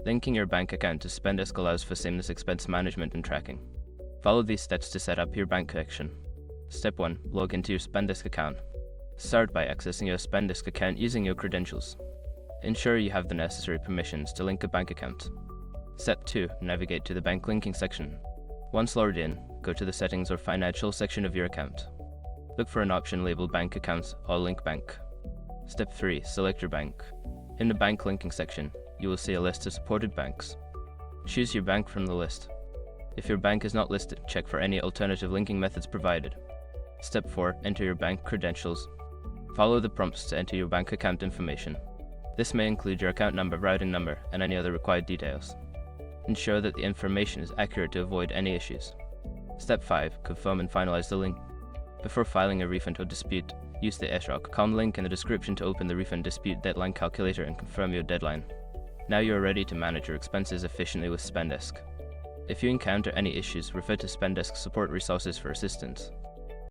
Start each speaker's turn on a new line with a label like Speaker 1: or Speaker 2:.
Speaker 1: Linking your bank account to Spendesk allows for seamless expense management and tracking. Follow these steps to set up your bank connection. Step 1. Log into your Spendesk account. Start by accessing your Spendesk account using your credentials. Ensure you have the necessary permissions to link a bank account. Step 2. Navigate to the bank linking section. Once logged in, go to the settings or financial section of your account. Look for an option labeled Bank Accounts or Link Bank. Step 3. Select your bank. In the bank linking section, you will see a list of supported banks. Choose your bank from the list. If your bank is not listed, check for any alternative linking methods provided. Step 4. Enter your bank credentials. Follow the prompts to enter your bank account information. This may include your account number, routing number, and any other required details. Ensure that the information is accurate to avoid any issues. Step 5. Confirm and finalize the link. Before filing a refund or dispute, use the SROC.com link in the description to open the refund dispute deadline calculator and confirm your deadline. Now you are ready to manage your expenses efficiently with Spendesk. If you encounter any issues, refer to Spendesk support resources for assistance.